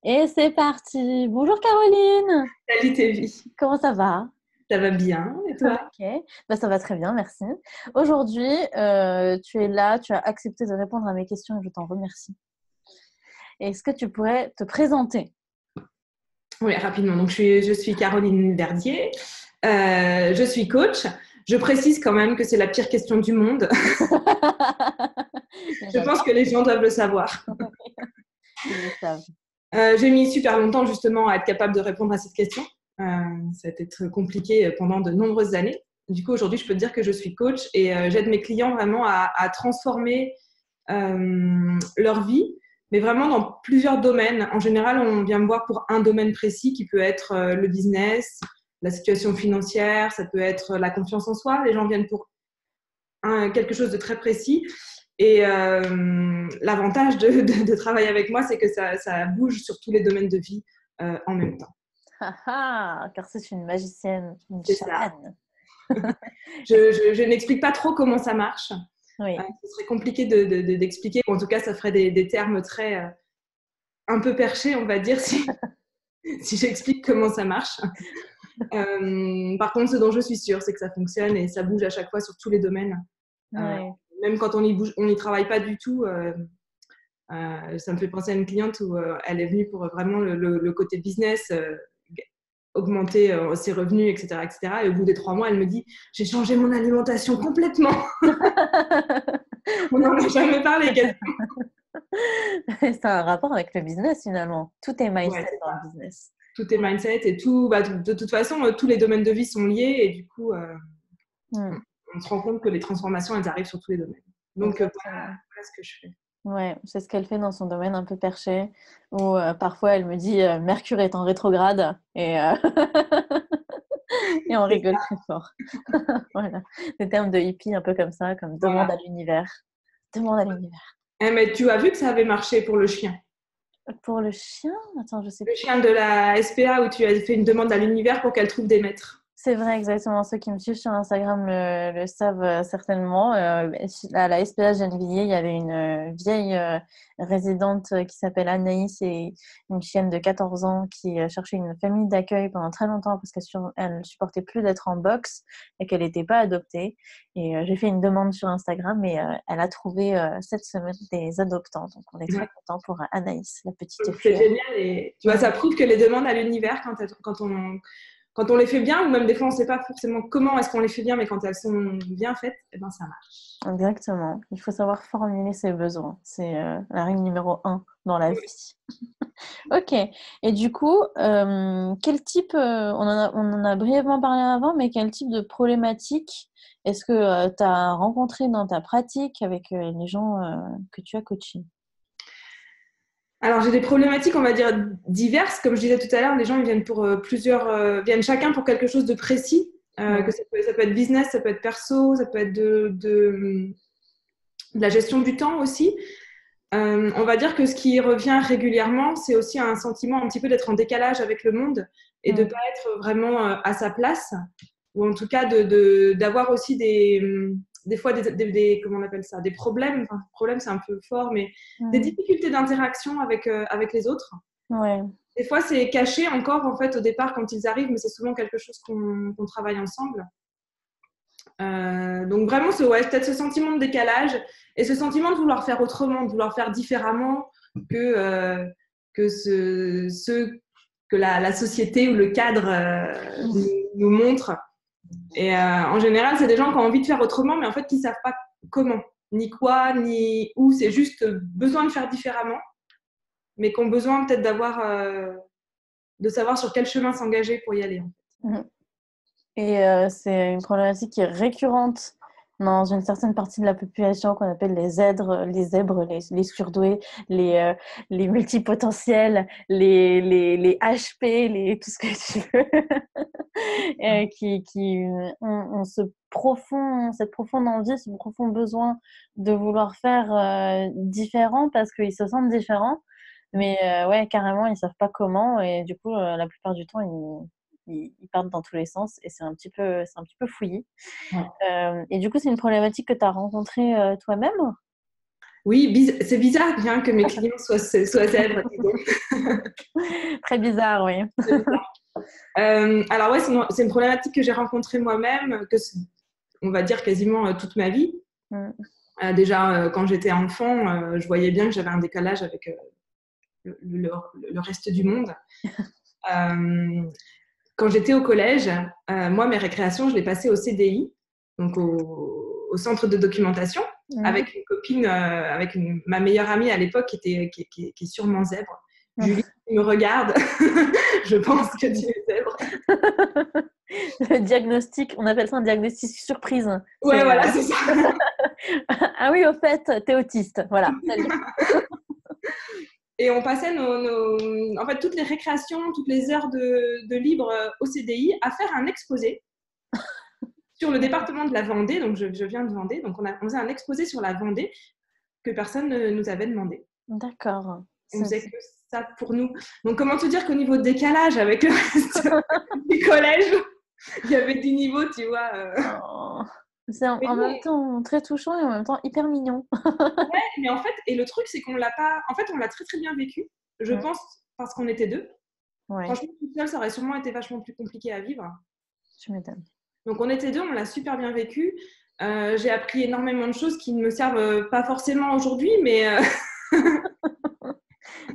Et c'est parti. Bonjour Caroline. Salut Tévi, Comment ça va? ça va bien et toi? Ok, bah, ça va très bien, merci. Aujourd'hui, tu es là, tu as accepté de répondre à mes questions et je t'en remercie. Est-ce que tu pourrais te présenter? Oui, rapidement. Donc, je suis Caroline Verdier, je suis coach. Je précise quand même que c'est la pire question du monde. Je pense que J'adore. les gens doivent le savoir. Ils le savent. J'ai mis super longtemps justement à être capable de répondre à cette question. Ça a été très compliqué pendant de nombreuses années. Du coup, aujourd'hui, je peux te dire que je suis coach et j'aide mes clients vraiment à transformer leur vie, mais vraiment dans plusieurs domaines. En général, on vient me voir pour un domaine précis qui peut être le business, la situation financière, ça peut être la confiance en soi. Les gens viennent pour quelque chose de très précis. Et l'avantage de travailler avec moi, c'est que ça bouge sur tous les domaines de vie en même temps. Ah ah, car c'est une magicienne, une C'est ça. chamane. Je n'explique pas trop comment ça marche. Oui. Ce serait compliqué d'expliquer. En tout cas, ça ferait des termes très un peu perchés, on va dire, si j'explique comment ça marche. Par contre, ce dont je suis sûre, c'est que ça fonctionne et ça bouge à chaque fois sur tous les domaines. Euh, Oui. Même quand on n'y travaille pas du tout, ça me fait penser à une cliente où elle est venue pour vraiment le côté business, augmenter ses revenus, etc., etc. Et au bout des 3 mois, elle me dit, j'ai changé mon alimentation complètement. On n'en a jamais parlé. C'est un rapport avec le business finalement. Tout est Ouais, mindset c'est dans ça. le business. Tout est mindset et tout. Bah, de toute façon, tous les domaines de vie sont liés et du coup, Hmm, on se rend compte que les transformations, elles arrivent sur tous les domaines. Donc, exactement. voilà ce que je fais. Ouais, c'est ce qu'elle fait dans son domaine un peu perché, où parfois elle me dit Mercure est en rétrograde et on C'est rigole très fort. Voilà, des termes de hippie un peu comme ça, comme demande Voilà. à l'univers. Demande à l'univers. Mais tu as vu que ça avait marché pour le chien. Pour le chien, attends, je sais Le plus. chien de la SPA où tu as fait une demande à l'univers pour qu'elle trouve des maîtres. C'est vrai, exactement. Ceux qui me suivent sur Instagram le savent certainement. À la SPA Gennevilliers, il y avait une vieille résidente qui s'appelle Anaïs et une chienne de 14 ans qui cherchait une famille d'accueil pendant très longtemps parce qu'elle supportait plus d'être en box et qu'elle n'était pas adoptée. Et j'ai fait une demande sur Instagram et elle a trouvé cette semaine des adoptants. Donc on est très Ouais. content pour Anaïs, la petite Donc, c'est fée. génial. Et tu vois, Mm. ça prouve que les demandes à l'univers, quand on les fait bien, ou même des fois on ne sait pas forcément comment est-ce qu'on les fait bien, mais quand elles sont bien faites, eh ben, ça marche. Exactement. Il faut savoir formuler ses besoins. C'est la règle numéro un dans la vie. Ok. Et du coup, quel type, on en a brièvement parlé avant, mais quel type de problématique est-ce que tu as rencontré dans ta pratique avec les gens que tu as coachés? Alors, j'ai des problématiques, on va dire, diverses. Comme je disais tout à l'heure, les gens ils viennent pour viennent chacun pour quelque chose de précis. Que Ouais. ça peut être business, ça peut être perso, ça peut être de la gestion du temps aussi. On va dire que ce qui revient régulièrement, c'est aussi un sentiment un petit peu d'être en décalage avec le monde et de ne Mm. pas être vraiment à sa place, ou en tout cas d'avoir aussi des fois comment on appelle ça, des problèmes. Enfin, problème, c'est un peu fort, mais des Mm. difficultés d'interaction avec les autres. Ouais. Des fois, c'est caché encore en fait au départ quand ils arrivent, mais c'est souvent quelque chose qu'on travaille ensemble. Donc vraiment, ouais, peut-être ce sentiment de décalage et ce sentiment de vouloir faire autrement, de vouloir faire différemment que que la société ou le cadre nous montre. Et en général, c'est des gens qui ont envie de faire autrement, mais en fait, qui ne savent pas comment, ni quoi, ni où. C'est juste besoin de faire différemment, mais qui ont besoin peut-être de savoir sur quel chemin s'engager pour y aller. Mm. Et c'est une problématique qui est récurrente dans une certaine partie de la population qu'on appelle les surdoués, les, euh, les multipotentiels, les HP, tout ce que tu veux, qui ont cette profonde envie, ce profond besoin de vouloir faire différent parce qu'ils se sentent différents. Mais ouais, carrément, ils savent pas comment et du coup, la plupart du temps, ils partent dans tous les sens et c'est un petit peu fouillis. Ouais. Et du coup, c'est une problématique que tu as rencontrée toi-même? Oui, c'est bizarre bien que mes clients soient zèbres. Très bizarre, oui. Alors ouais, c'est une problématique que j'ai rencontrée moi-même, on va dire quasiment toute ma vie. Déjà, quand j'étais enfant, je voyais bien que j'avais un décalage avec le reste du monde. Quand j'étais au collège, moi, mes récréations, je les passais au CDI, donc au centre de documentation, avec une copine, ma meilleure amie à l'époque, qui est sûrement zèbre. Julie, tu me regardes, je pense que tu es zèbre. Le diagnostic, on appelle ça un diagnostic surprise. Ouais, voilà, c'est ça. Ah oui, au fait, t'es autiste. Voilà. Et on passait en fait, toutes les récréations, toutes les heures de libre au CDI à faire un exposé sur le département de la Vendée. Donc, je viens de Vendée. Donc, on faisait un exposé sur la Vendée que personne ne nous avait demandé. D'accord. On faisait que ça pour nous. Donc, comment te dire qu'au niveau de décalage avec le reste du collège, il y avait du niveau, tu vois. C'est en même temps très touchant et en même temps hyper mignon. Ouais, mais en fait, et le truc, c'est qu'on l'a pas. En fait, on l'a très très bien vécu. Je pense parce qu'on était deux. Ouais. Franchement, toute seule, ça aurait sûrement été vachement plus compliqué à vivre. Tu m'étonnes. Donc, on était deux, on l'a super bien vécu. J'ai appris énormément de choses qui ne me servent pas forcément aujourd'hui, mais.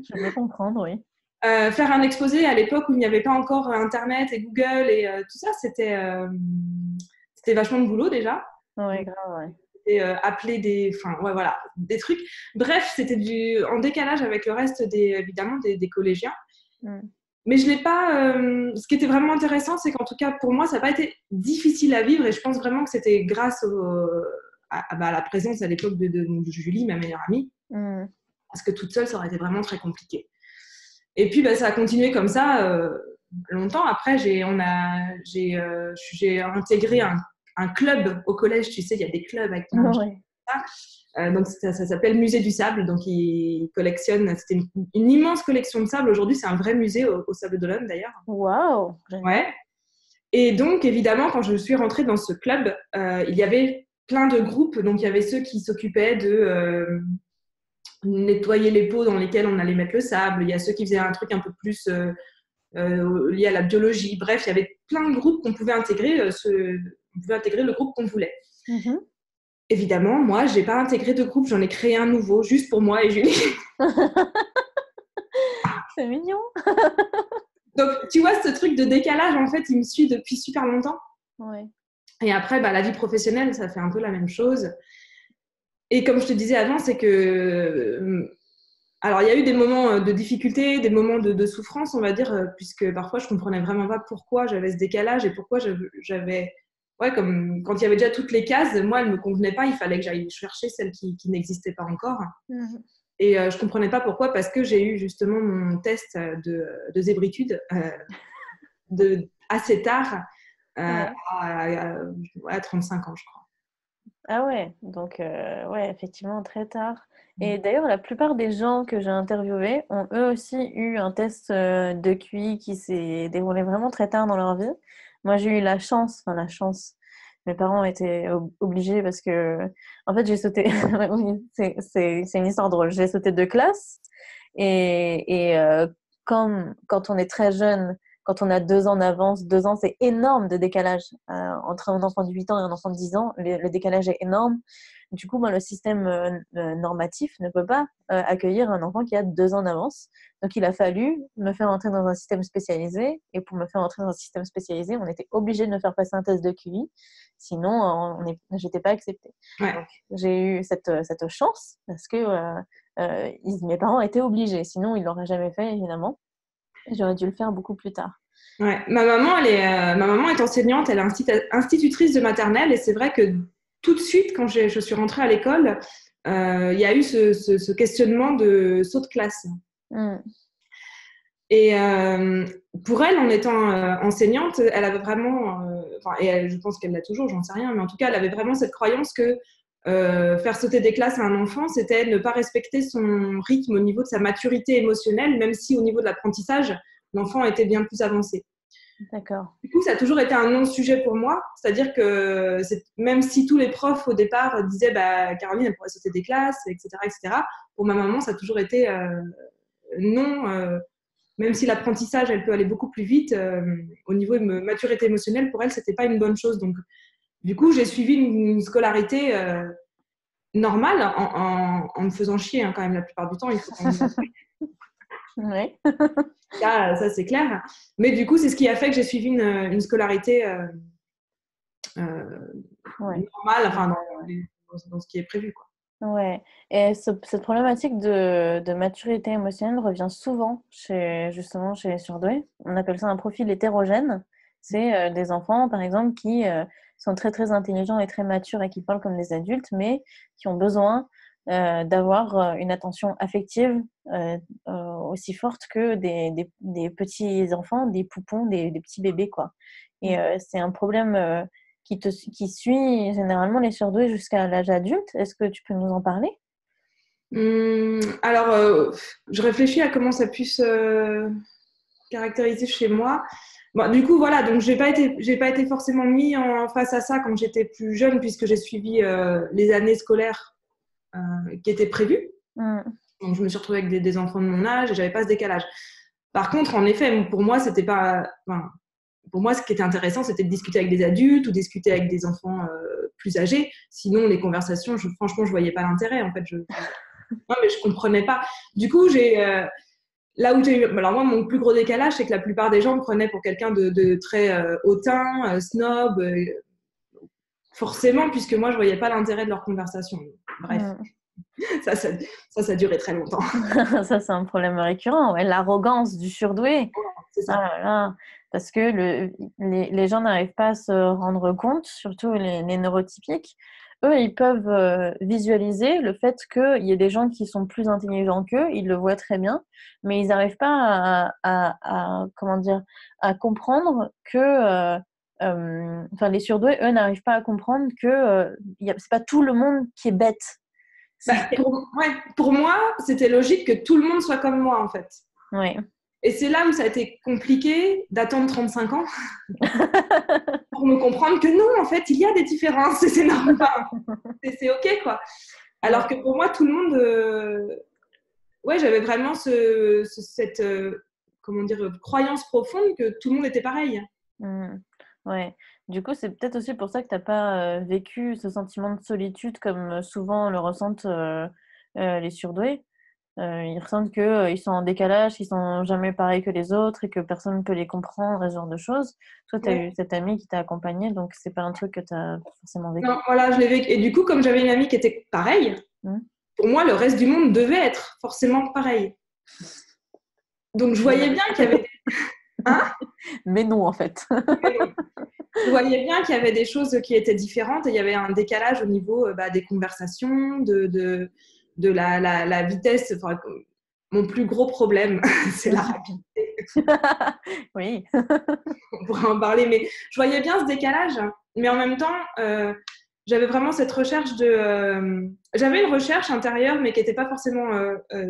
Je peux comprendre, oui. Faire un exposé à l'époque où il n'y avait pas encore Internet et Google et tout ça, c'était vachement de boulot déjà. Ouais, grave, ouais. Et appeler des trucs. Bref, c'était en décalage avec le reste évidemment des collégiens. Mais je l'ai pas. Ce qui était vraiment intéressant, c'est qu'en tout cas pour moi, ça n'a pas été difficile à vivre et je pense vraiment que c'était grâce à la présence à l'époque de Julie, ma meilleure amie, parce que toute seule, ça aurait été vraiment très compliqué. Et puis ça a continué comme ça longtemps. Après, j'ai intégré un club au collège. Tu sais, il y a des clubs avec donc ça s'appelle Musée du Sable. Donc il collectionne. C'était une immense collection de sable. Aujourd'hui, c'est un vrai musée au Sable d'Olonne d'ailleurs. Waouh. Ouais. Et donc évidemment, quand je suis rentrée dans ce club, il y avait plein de groupes. Donc il y avait ceux qui s'occupaient de nettoyer les pots dans lesquels on allait mettre le sable. Il y a ceux qui faisaient un truc un peu plus lié à la biologie. Bref, il y avait plein de groupes qu'on pouvait intégrer. On pouvait intégrer le groupe qu'on voulait. Évidemment, moi, je n'ai pas intégré de groupe. J'en ai créé un nouveau, juste pour moi et Julie. C'est mignon. Donc, tu vois, ce truc de décalage, en fait, il me suit depuis super longtemps. Ouais. Et après, la vie professionnelle, ça fait un peu la même chose. Et comme je te disais avant, c'est que... alors, il y a eu des moments de difficulté, des moments de souffrance, on va dire, puisque parfois, je ne comprenais vraiment pas pourquoi j'avais ce décalage et pourquoi j'avais... Ouais, comme quand il y avait déjà toutes les cases, moi, elles ne me convenaient pas. Il fallait que j'aille chercher celles qui n'existaient pas encore. Et je ne comprenais pas pourquoi, parce que j'ai eu justement mon test de zébritude assez tard, à 35 ans, je crois. Ah ouais, donc ouais, effectivement, très tard. Et d'ailleurs, la plupart des gens que j'ai interviewés ont eux aussi eu un test de QI qui s'est déroulé vraiment très tard dans leur vie. Moi, j'ai eu la chance, mes parents ont été obligés parce que, en fait, j'ai sauté, oui, c'est une histoire drôle, j'ai sauté de classe et comme quand on est très jeune, quand on a 2 ans d'avance, 2 ans, c'est énorme de décalage. Entre un enfant de 8 ans et un enfant de 10 ans, le décalage est énorme. Du coup, le système normatif ne peut pas accueillir un enfant qui a 2 ans d'avance. Donc, il a fallu me faire entrer dans un système spécialisé. Et pour me faire entrer dans un système spécialisé, on était obligé de me faire passer un test de QI. Sinon, je n'étais pas acceptée. Ouais. Donc, j'ai eu cette chance parce que mes parents étaient obligés. Sinon, ils ne l'auraient jamais fait, évidemment. J'aurais dû le faire beaucoup plus tard. Ouais. Ma maman est enseignante, elle est institutrice de maternelle et c'est vrai que tout de suite, quand je suis rentrée à l'école, il y a eu ce questionnement de saut de classe. Et pour elle, en étant enseignante, elle avait vraiment, et je pense qu'elle l'a toujours, j'en sais rien, mais en tout cas, elle avait vraiment cette croyance que faire sauter des classes à un enfant, c'était ne pas respecter son rythme au niveau de sa maturité émotionnelle, même si au niveau de l'apprentissage, l'enfant était bien plus avancé. D'accord. Du coup, ça a toujours été un non-sujet pour moi. C'est-à-dire que même si tous les profs au départ disaient bah, Caroline, elle pourrait sauter des classes, etc., etc., pour ma maman, ça a toujours été non. Même si l'apprentissage, elle peut aller beaucoup plus vite, au niveau de maturité émotionnelle, pour elle, c'était pas une bonne chose. Donc, du coup, j'ai suivi une scolarité normale en me faisant chier hein, quand même la plupart du temps. Il faut quand même Oui. ça c'est clair. Mais du coup, c'est ce qui a fait que j'ai suivi une scolarité Ouais. normale, enfin, Ouais. dans ce qui est prévu, quoi. Ouais. Et cette problématique de maturité émotionnelle revient souvent justement chez les surdoués. On appelle ça un profil hétérogène. C'est des enfants, par exemple, qui sont très très intelligents et très matures et qui parlent comme des adultes, mais qui ont besoin d'avoir une attention affective aussi forte que des petits enfants, des poupons, des petits bébés, quoi. Et c'est un problème qui suit généralement les surdoués jusqu'à l'âge adulte. Est-ce que tu peux nous en parler? Alors, je réfléchis à comment ça puisse caractériser chez moi. Bon, du coup, voilà, donc j'ai pas été forcément mis en face à ça quand j'étais plus jeune, puisque j'ai suivi les années scolaires qui étaient prévues. Mm. Donc, je me suis retrouvée avec des enfants de mon âge et j'avais pas ce décalage. Par contre, en effet, pour moi, c'était pas. Enfin, pour moi, ce qui était intéressant, c'était de discuter avec des adultes ou discuter avec des enfants plus âgés. Sinon, les conversations, franchement, je voyais pas l'intérêt. En fait, non, mais je comprenais pas. Du coup, là où j'ai eu. Alors, moi, mon plus gros décalage, c'est que la plupart des gens me prenaient pour quelqu'un de très hautain, snob, forcément, puisque moi, je voyais pas l'intérêt de leur conversation. Bref, Mm. ça a duré très longtemps. Ça, c'est un problème récurrent. Ouais. L'arrogance du surdoué. C'est Ah ça. là là. Parce que les gens n'arrivent pas à se rendre compte, surtout les neurotypiques. Eux, ils peuvent visualiser le fait qu'il y ait des gens qui sont plus intelligents qu'eux, ils le voient très bien, mais ils n'arrivent pas comment dire, à comprendre que, enfin, les surdoués, eux, n'arrivent pas à comprendre que c'est pas tout le monde qui est bête. Bah, ouais, pour moi, c'était logique que tout le monde soit comme moi, en fait. Ouais. Et c'est là où ça a été compliqué d'attendre 35 ans pour me comprendre que non, en fait, il y a des différences et c'est normal. C'est OK, quoi. Alors que pour moi, tout le monde. Ouais, j'avais vraiment cette comment dire, croyance profonde que tout le monde était pareil. Mm. Ouais. Du coup, c'est peut-être aussi pour ça que tu n'as pas vécu ce sentiment de solitude comme souvent le ressentent les surdoués. Ils ressentent qu'ils sont en décalage, qu'ils sont jamais pareils que les autres et que personne ne peut les comprendre et ce genre de choses. Toi, tu as Ouais. eu cette amie qui t'a accompagnée, donc c'est pas un truc que tu as forcément vécu. Non, voilà, je l'ai vécu. Et du coup, comme j'avais une amie qui était pareille, Mm. pour moi, le reste du monde devait être forcément pareil. Donc, je Mais voyais non. bien qu'il y avait. Hein? Mais non, en fait. Je voyais bien qu'il y avait des choses qui étaient différentes et il y avait un décalage au niveau bah, des conversations, de la vitesse. Enfin, mon plus gros problème, c'est la rapidité. Oui. On pourrait en parler, mais je voyais bien ce décalage. Mais en même temps, j'avais vraiment cette recherche j'avais une recherche intérieure, mais qui n'était pas forcément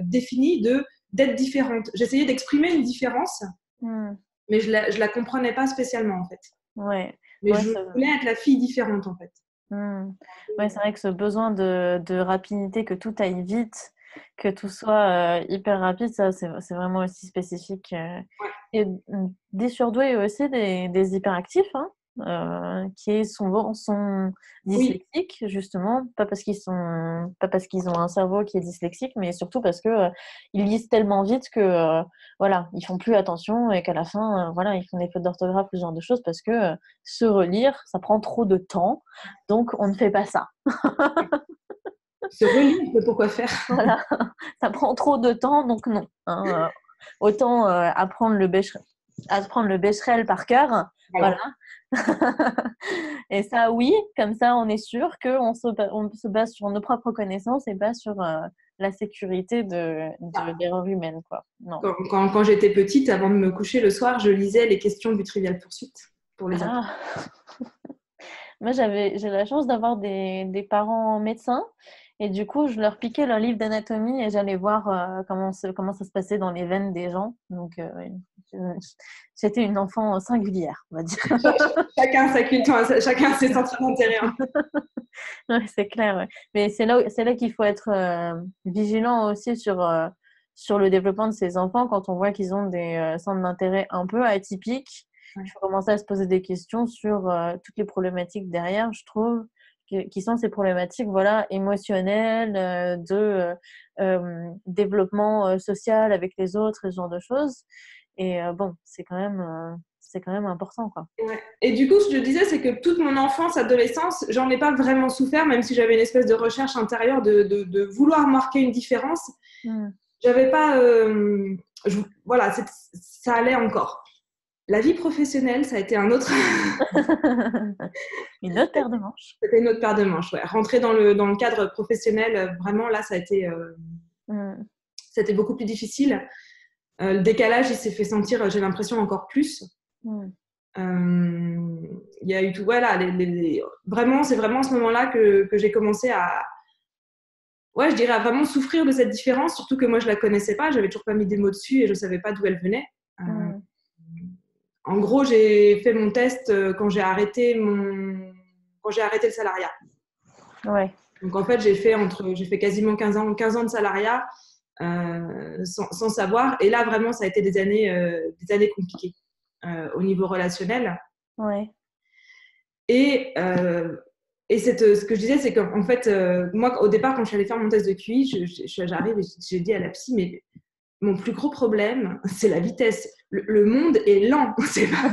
définie d'être différente. J'essayais d'exprimer une différence, Mm. mais je la comprenais pas spécialement, en fait. Ouais. Mais Ouais, je voulais être la fille différente, en fait. Mm. Ouais, c'est vrai que ce besoin de rapidité, que tout aille vite, que tout soit hyper rapide, ça, c'est vraiment aussi spécifique. Et des surdoués et aussi des hyperactifs, hein, qui sont Oui, dyslexiques, justement, pas parce qu'ils ont un cerveau qui est dyslexique, mais surtout parce que ils lisent tellement vite que voilà, ils font plus attention et qu'à la fin, voilà, ils font des fautes d'orthographe, ce genre de choses, parce que se relire, ça prend trop de temps. Donc, on ne fait pas ça. se relire, mais pourquoi faire? Voilà, ça prend trop de temps, donc non. Hein. Autant apprendre le Becherel par cœur, voilà. Voilà. Et ça, oui, comme ça, on est sûr qu'on on se base sur nos propres connaissances et pas sur la sécurité de l'erreur humaine, quoi. Non. Quand j'étais petite, avant de me coucher le soir, je lisais les questions du Trivial Pursuit pour les apprendre. Ah. Moi, j'ai la chance d'avoir des parents médecins et du coup, je leur piquais leur livre d'anatomie et j'allais voir comment ça se passait dans les veines des gens. Donc, oui. J'étais une enfant singulière, on va dire. Chacun sa culture, chacun ses centres d'intérêt. Hein. Ouais, c'est clair. Ouais. Mais c'est là qu'il faut être vigilant aussi sur le développement de ces enfants quand on voit qu'ils ont des centres d'intérêt un peu atypiques. Ouais. Il faut commencer à se poser des questions sur toutes les problématiques derrière, je trouve, qui sont ces problématiques voilà, émotionnelles, de développement social avec les autres et ce genre de choses. Et bon, c'est quand même important, quoi. Ouais. Et du coup, ce que je disais, c'est que toute mon enfance, adolescence, j'en ai pas vraiment souffert, même si j'avais une espèce de recherche intérieure de vouloir marquer une différence. J'avais pas... voilà, ça allait encore. La vie professionnelle, ça a été un autre... Une autre paire de manches. C'était une autre paire de manches, ouais. Rentrer dans le cadre professionnel, vraiment, là, ça a été beaucoup plus difficile. Le décalage, il s'est fait sentir, j'ai l'impression, encore plus. Il y a eu tout, voilà, vraiment, c'est vraiment à ce moment-là que j'ai commencé à, ouais, je dirais à vraiment souffrir de cette différence, surtout que moi, je la connaissais pas, j'avais toujours pas mis des mots dessus et je savais pas d'où elle venait. En gros, j'ai fait mon test quand j'ai arrêté le salariat. Ouais. Donc, en fait, j'ai fait quasiment 15 ans de salariat sans savoir. Et là, vraiment, ça a été des années compliquées au niveau relationnel. Ouais. Et ce que je disais, c'est qu'en fait, moi, au départ, quand je suis allée faire mon test de QI, j'arrive et j'ai dit à la psy, mais mon plus gros problème, c'est la vitesse. Le monde est lent. C'est pas...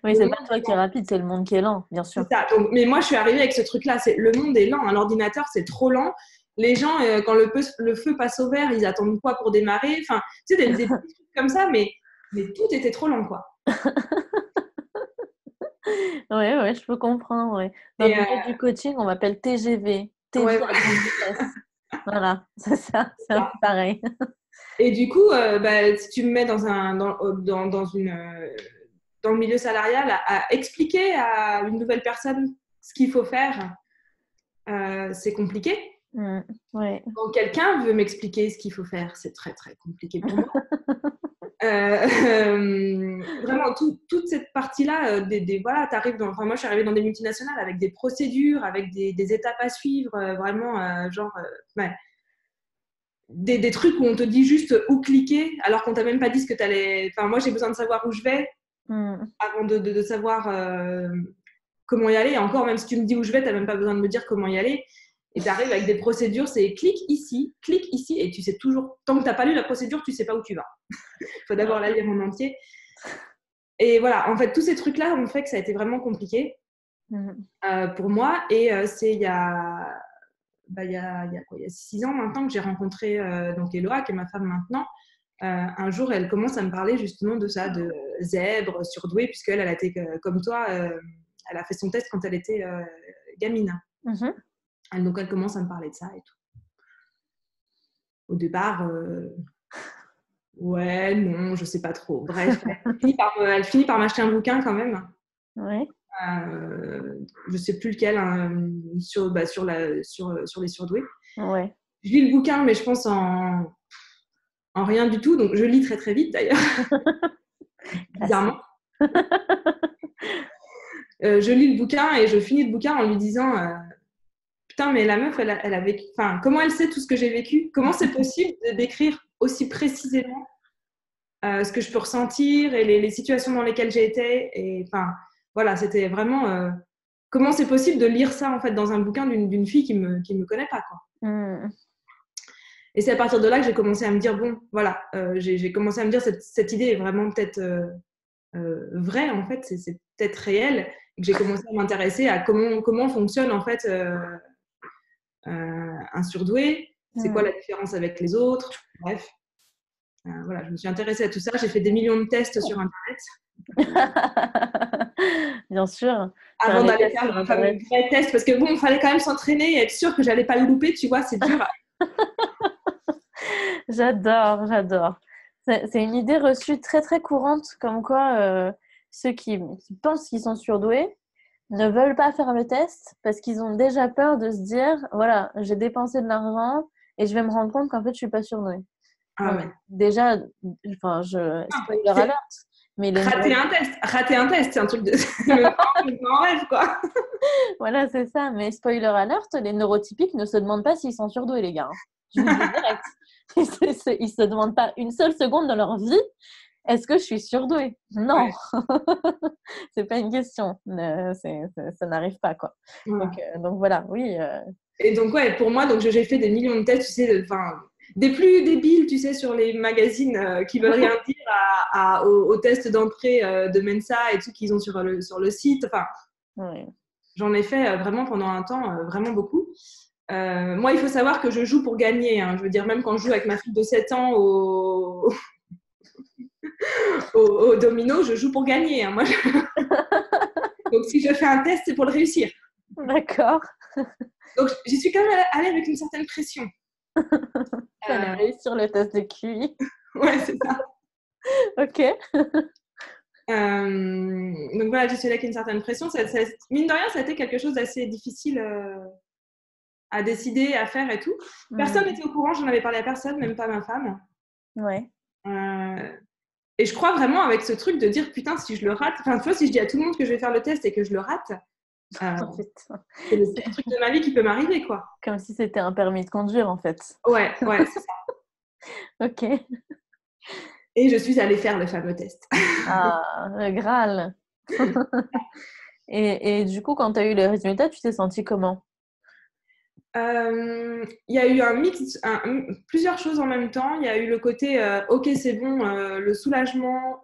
Oui, c'est pas toi qui es rapide, c'est le monde qui est lent, bien sûr. C'est ça. Donc, mais moi, je suis arrivée avec ce truc-là. Le monde est lent. Un ordinateur, c'est trop lent. Les gens, quand le feu passe au vert, ils attendent quoi pour démarrer? Enfin, tu sais, des petits trucs comme ça, mais tout était trop lent, quoi. Ouais, je peux comprendre. Ouais. Dans le milieu du coaching, on m'appelle TGV. TGV Ouais, à grande vitesse. Voilà, c'est ça, c'est un peu pareil. Et du coup, si tu me mets dans le milieu salarial, à expliquer à une nouvelle personne ce qu'il faut faire, c'est compliqué. Ouais. Quand quelqu'un veut m'expliquer ce qu'il faut faire, c'est très, très compliqué pour moi. Vraiment, toute cette partie-là, voilà, moi, je suis arrivée dans des multinationales avec des procédures, avec des étapes à suivre, vraiment, des trucs où on te dit juste où cliquer, alors qu'on t'a même pas dit ce que t'allais... Enfin, moi, j'ai besoin de savoir où je vais avant de savoir comment y aller. Et encore, même si tu me dis où je vais, t'as même pas besoin de me dire comment y aller. Et t'arrives avec des procédures, c'est clique ici, et tu sais toujours... Tant que t'as pas lu la procédure, tu sais pas où tu vas. Il faut d'abord la lire en entier. Et voilà, en fait, tous ces trucs-là ont fait que ça a été vraiment compliqué pour moi. Et c'est il y a 6 ans maintenant que j'ai rencontré donc Eloa, qui est ma femme maintenant. Un jour, elle commence à me parler justement de ça, de zèbre, surdouée, puisqu'elle elle a été comme toi, elle a fait son test quand elle était gamine. Donc, elle commence à me parler de ça et tout. Au départ, ouais, non, je sais pas trop. Bref, elle finit par m'acheter un bouquin quand même. Ouais. Je sais plus lequel, hein, sur les surdoués. Ouais. Je lis le bouquin, mais je pense en rien du tout. Donc, je lis très, très vite d'ailleurs. Bizarrement. Je lis le bouquin et je finis le bouquin en lui disant putain, mais la meuf, elle a vécu. Enfin, comment elle sait tout ce que j'ai vécu? Comment c'est possible de décrire aussi précisément ce que je peux ressentir et les situations dans lesquelles j'ai été? Et enfin, voilà, c'était vraiment comment c'est possible de lire ça en fait dans un bouquin d'une fille qui me connaît pas, quoi. Et c'est à partir de là que j'ai commencé à me dire bon, voilà, j'ai commencé à me dire cette idée est vraiment peut-être vraie en fait, c'est peut-être réel. Et que j'ai commencé à m'intéresser à comment fonctionne en fait un surdoué, c'est quoi la différence avec les autres, bref. Voilà, je me suis intéressée à tout ça, j'ai fait des millions de tests sur Internet. Bien sûr. Avant d'aller faire un vrai test, parce que bon, il fallait quand même s'entraîner et être sûr que j'allais pas le louper, tu vois, c'est dur. J'adore. C'est une idée reçue très très courante, comme quoi ceux qui pensent qu'ils sont surdoués ne veulent pas faire le test parce qu'ils ont déjà peur de se dire voilà, j'ai dépensé de l'argent et je vais me rendre compte qu'en fait je suis pas surdouée. Ah ouais. Déjà, enfin, spoiler alert, mais Rater un test, c'est un truc de le grand rêve, quoi. voilà, c'est ça. Mais spoiler alert, les neurotypiques ne se demandent pas s'ils sont surdoués, les gars. Je vous le dis direct. Ils se demandent pas une seule seconde dans leur vie, est-ce que je suis surdouée? Non, c'est pas une question. Ça n'arrive pas, quoi. Voilà. Donc voilà, oui. Et donc, ouais, pour moi, donc, j'ai fait des millions de tests, tu sais, des plus débiles, tu sais, sur les magazines qui veulent rien dire aux tests d'entrée de Mensa et tout qu'ils ont sur le site. Enfin, Oui. j'en ai fait vraiment pendant un temps, vraiment beaucoup. Moi, il faut savoir que je joue pour gagner. Hein. Je veux dire, même quand je joue avec ma fille de 7 ans au domino, je joue pour gagner. Hein. Moi, donc, si je fais un test, c'est pour le réussir. D'accord. Donc, j'y suis quand même allée avec une certaine pression. Fallait réussir le test de QI. Ouais, c'est ça. Ok. Donc voilà, j'y suis allée avec une certaine pression. Mine de rien, ça a été quelque chose d'assez difficile à décider, à faire et tout. Personne n'était au courant, j'en avais parlé à personne, même pas ma femme. Ouais. Et je crois vraiment avec ce truc de dire, putain, si je le rate, enfin, tu vois, si je dis à tout le monde que je vais faire le test et que je le rate, c'est le pire truc de ma vie qui peut m'arriver, quoi. Comme si c'était un permis de conduire, en fait. Ouais, c'est ça. Ok. Et je suis allée faire le fameux test. Ah, le Graal. Et du coup, quand tu as eu les résultats, tu t'es sentie comment? Il y a eu un mix, plusieurs choses en même temps. Il y a eu le côté ok, c'est bon, le soulagement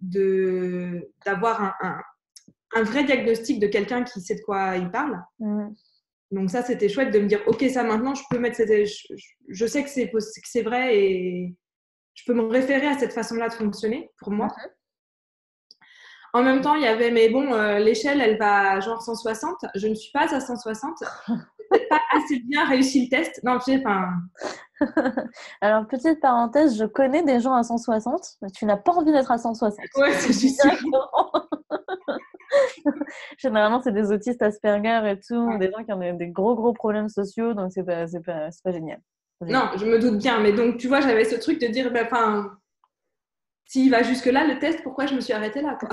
d'avoir un vrai diagnostic de quelqu'un qui sait de quoi il parle. Donc ça, c'était chouette de me dire ok, ça maintenant, je peux mettre je sais que c'est vrai et je peux me référer à cette façon-là de fonctionner pour moi. En même temps, il y avait, mais bon, l'échelle, elle va genre 160. Je ne suis pas à 160. Peut-être pas assez bien réussi le test. Non, tu sais, enfin. Alors, petite parenthèse, je connais des gens à 160, mais tu n'as pas envie d'être à 160. Ouais, c'est sûr. Généralement, c'est des autistes Asperger et tout, des gens qui ont des gros problèmes sociaux, donc c'est pas génial. Non, je me doute bien, mais donc, tu vois, j'avais ce truc de dire, enfin, s'il va jusque-là, le test, pourquoi je me suis arrêtée là, quoi.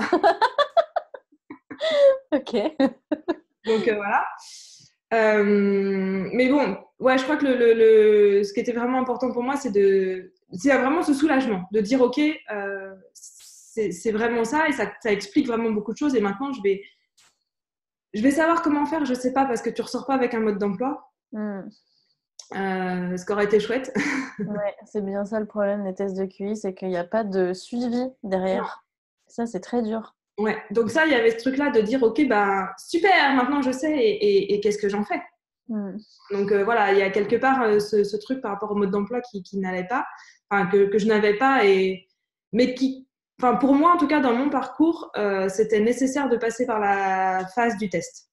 Ok. Donc, voilà. Mais bon, ouais, je crois que ce qui était vraiment important pour moi, c'est vraiment ce soulagement, de dire, ok, c'est vraiment ça, et ça explique vraiment beaucoup de choses, et maintenant, je vais savoir comment faire, je sais pas, parce que tu ressors pas avec un mode d'emploi. Ce qui aurait été chouette. Ouais, c'est bien ça le problème des tests de QI, c'est qu'il n'y a pas de suivi derrière. Non. Ça, c'est très dur. Ouais, donc ça, il y avait ce truc-là de dire, ok, bah super, maintenant je sais, et qu'est-ce que j'en fais? Donc voilà, il y a quelque part ce truc par rapport au mode d'emploi qui n'allait pas, enfin que je n'avais pas, mais qui, enfin pour moi en tout cas dans mon parcours, c'était nécessaire de passer par la phase du test.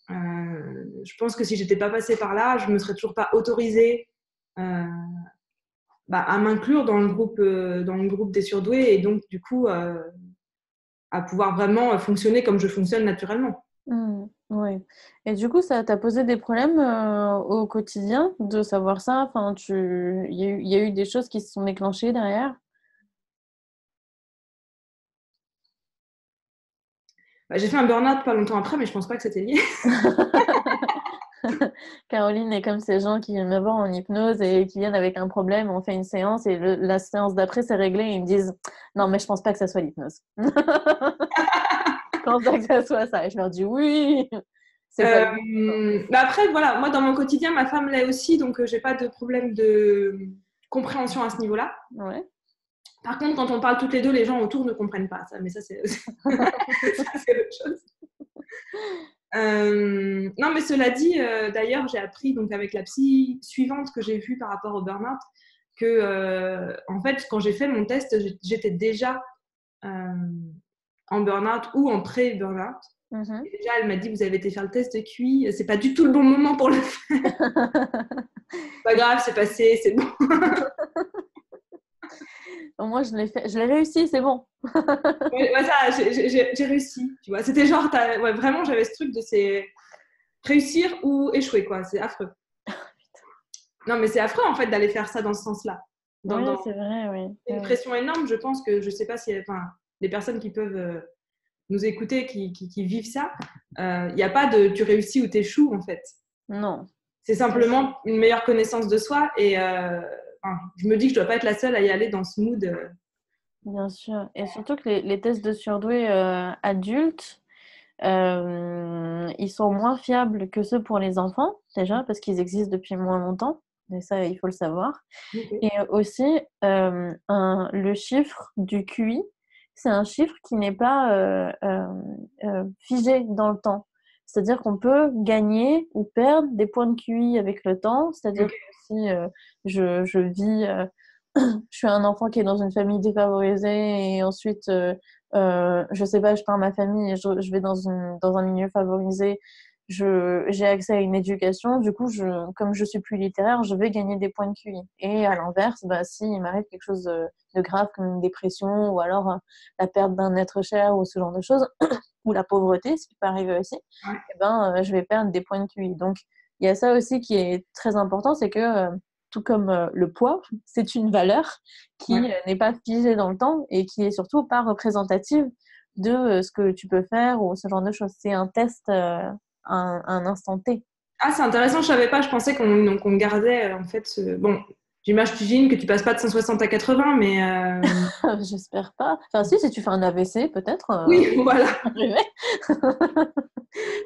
Je pense que si j'étais pas passée par là, je me serais toujours pas autorisée à m'inclure dans le groupe des surdoués, et donc du coup à pouvoir vraiment fonctionner comme je fonctionne naturellement. Oui. Et du coup, ça t'a posé des problèmes au quotidien de savoir ça? Enfin, il y a eu des choses qui se sont déclenchées derrière? J'ai fait un burn-out pas longtemps après, mais je pense pas que c'était lié. Caroline est comme ces gens qui viennent me voir en hypnose et qui viennent avec un problème, on fait une séance et la séance d'après c'est réglé et ils me disent non mais je pense pas que ça soit l'hypnose. Je pense pas que ça soit ça. Et je leur dis oui. Après voilà, moi dans mon quotidien ma femme l'est aussi, donc j'ai pas de problème de compréhension à ce niveau-là. Ouais. Par contre, quand on parle toutes les deux, les gens autour ne comprennent pas ça, mais ça c'est autre chose. Non, mais cela dit, d'ailleurs, j'ai appris donc avec la psy suivante que j'ai vue par rapport au burn-out que, en fait, quand j'ai fait mon test, j'étais déjà en burn-out ou en pré-burn-out. Et déjà, elle m'a dit, vous avez été faire le test de QI, c'est pas du tout le bon moment pour le faire. Pas grave, c'est passé, c'est bon. Au moins, je l'ai réussi, c'est bon. Ouais, ça, j'ai réussi, tu vois. C'était genre, ouais, vraiment, j'avais ce truc de réussir ou échouer, quoi. C'est affreux. Non, mais c'est affreux en fait d'aller faire ça dans ce sens-là. Oui, c'est vrai, oui. C'est une pression énorme, je pense que je sais pas si enfin, les personnes qui peuvent nous écouter, qui vivent ça, il n'y a pas de tu réussis ou t'échoues en fait. Non. C'est simplement une meilleure connaissance de soi et enfin, je me dis que je dois pas être la seule à y aller dans ce mood. Bien sûr. Et surtout que les tests de surdoué adultes, ils sont moins fiables que ceux pour les enfants, déjà, parce qu'ils existent depuis moins longtemps. Et ça, il faut le savoir. Okay. Et aussi, le chiffre du QI, c'est un chiffre qui n'est pas figé dans le temps. C'est-à-dire qu'on peut gagner ou perdre des points de QI avec le temps. C'est-à-dire Okay. que si je vis, je suis un enfant qui est dans une famille défavorisée et ensuite, je sais pas, je pars ma famille et je vais dans un milieu favorisé, j'ai accès à une éducation, du coup, comme je suis plus littéraire, je vais gagner des points de QI. Et à l'inverse, bah, s'il m'arrive quelque chose de grave comme une dépression ou alors la perte d'un être cher ou ce genre de choses, ou la pauvreté, ce qui peut arriver aussi, Ouais. eh ben, je vais perdre des points de QI. Donc, il y a ça aussi qui est très important, c'est que tout comme le poids, c'est une valeur qui n'est pas figée dans le temps et qui est surtout pas représentative de ce que tu peux faire ou ce genre de choses. C'est un test un instant T. Ah, c'est intéressant, je savais pas, je pensais qu'on gardait en fait bon, j'imagine que tu passes pas de 160 à 80, mais J'espère pas. Enfin, si tu fais un AVC, peut-être. oui, voilà.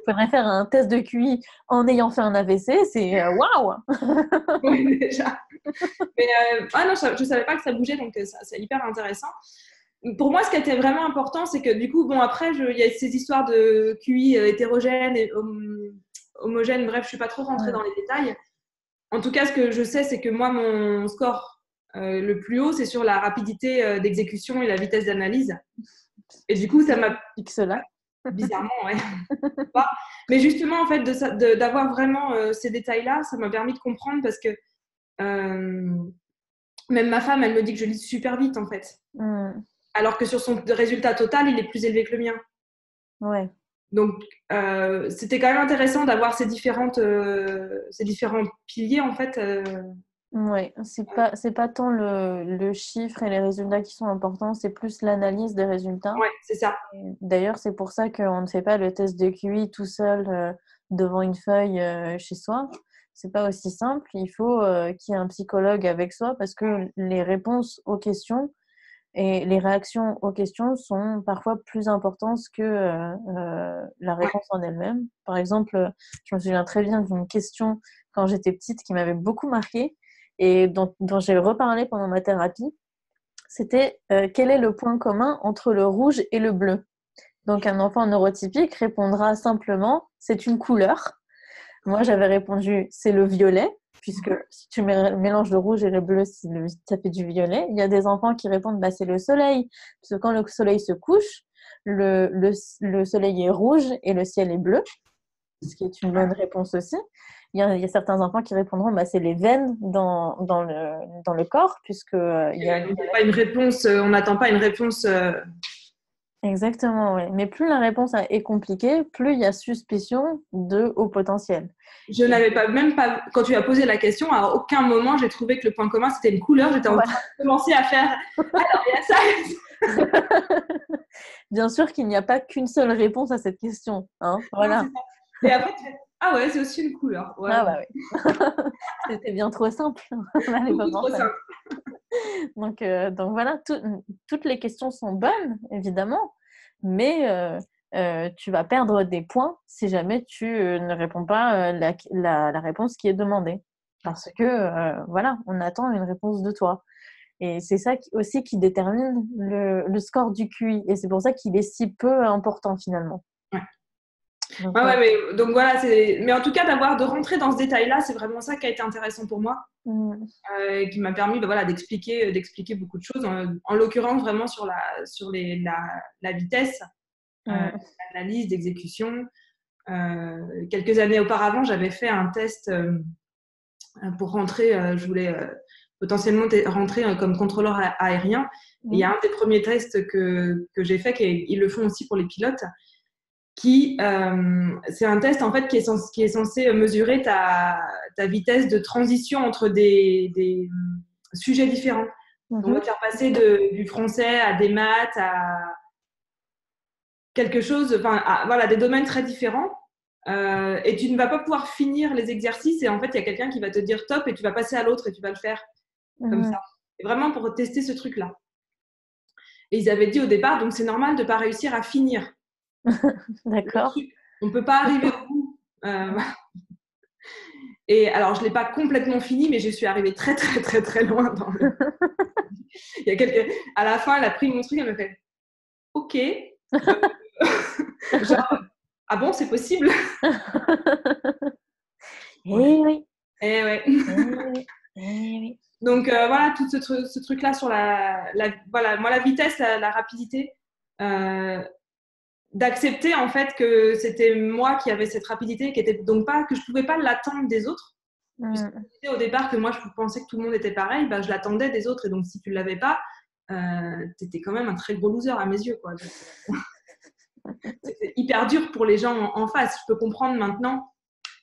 Faudrait faire un test de QI en ayant fait un AVC, c'est waouh! Oui, déjà. Mais ah non, je savais pas que ça bougeait, donc c'est hyper intéressant. Pour moi, ce qui était vraiment important, c'est que du coup, bon, après, il y a ces histoires de QI hétérogènes et homogènes. Bref, je suis pas trop rentrée dans les détails. En tout cas, ce que je sais, c'est que moi, mon score le plus haut, c'est sur la rapidité d'exécution et la vitesse d'analyse. Et du coup, ça m'a X-là. bizarrement, ouais. Mais justement, en fait, d'avoir vraiment ces détails-là, ça m'a permis de comprendre parce que même ma femme, elle me dit que je lis super vite, en fait. Alors que sur son résultat total, il est plus élevé que le mien. Ouais. Donc, c'était quand même intéressant d'avoir ces différents piliers, en fait. Ouais, c'est pas tant le chiffre et les résultats qui sont importants, c'est plus l'analyse des résultats. Ouais, c'est ça. D'ailleurs, c'est pour ça qu'on ne fait pas le test de QI tout seul devant une feuille chez soi. C'est pas aussi simple. Il faut qu'il y ait un psychologue avec soi parce que les réponses aux questions et les réactions aux questions sont parfois plus importantes que la réponse en elle-même. Par exemple, je me souviens très bien d'une question quand j'étais petite qui m'avait beaucoup marquée et dont j'ai reparlé pendant ma thérapie. C'était quel est le point commun entre le rouge et le bleu? Donc un enfant neurotypique répondra simplement c'est une couleur. Moi j'avais répondu c'est le violet, puisque si tu mélanges le rouge et le bleu, ça fait du violet. Il y a des enfants qui répondent bah, c'est le soleil, parce que quand le soleil se couche, le soleil est rouge et le ciel est bleu, ce qui est une bonne réponse aussi. Il y a certains enfants qui répondront bah, c'est les veines dans le corps, puisque il y a pas une réponse, on n'attend pas une réponse. Exactement, oui. Mais plus la réponse est compliquée, plus il y a suspicion de haut potentiel. Je n'avais même pas, quand tu as posé la question, à aucun moment j'ai trouvé que le point commun c'était une couleur. J'étais en train de commencer à faire. Alors il y a ça. Bien sûr qu'il n'y a pas qu'une seule réponse à cette question. Hein, voilà. Non, et après, ah ouais, c'est aussi une couleur. Ouais. Ah bah oui. C'était bien trop simple. Trop simple. Donc voilà, toutes les questions sont bonnes, évidemment, mais tu vas perdre des points si jamais tu ne réponds pas la réponse qui est demandée. Parce que, voilà, on attend une réponse de toi. Et c'est ça aussi qui détermine le score du QI. Et c'est pour ça qu'il est si peu important finalement. Ouais. Mais, donc voilà, mais en tout cas, de rentrer dans ce détail-là, c'est vraiment ça qui a été intéressant pour moi, qui m'a permis d'expliquer beaucoup de choses, en l'occurrence vraiment sur la vitesse, l'analyse d'exécution. Quelques années auparavant, j'avais fait un test pour rentrer, je voulais potentiellement rentrer comme contrôleur aérien. Et il y a un des premiers tests que j'ai fait, ils le font aussi pour les pilotes. c'est un test en fait qui est censé mesurer ta vitesse de transition entre des sujets différents. On va te faire passer du français à des maths, à quelque chose, voilà, des domaines très différents. Et tu ne vas pas pouvoir finir les exercices et en fait, il y a quelqu'un qui va te dire top et tu vas passer à l'autre et tu vas le faire comme ça. Et vraiment pour tester ce truc-là. Et ils avaient dit au départ, donc c'est normal de ne pas réussir à finir. D'accord. On ne peut pas arriver au bout. Et alors, je ne l'ai pas complètement fini, mais je suis arrivée très, très, très, très loin dans le... Il y a À la fin, elle a pris mon truc, elle m'a fait « Ok. » Genre, ah bon, c'est possible? Eh oui. Eh ouais. Eh oui. Donc voilà, tout ce truc-là sur voilà, moi la vitesse, la rapidité, d'accepter en fait que c'était moi qui avais cette rapidité, qui était donc pas que je pouvais pas l'attendre des autres. Au départ que moi je pensais que tout le monde était pareil, bah, je l'attendais des autres et donc si tu l'avais pas, t'étais quand même un très gros loser à mes yeux, quoi. C'était hyper dur pour les gens en face. Je peux comprendre maintenant.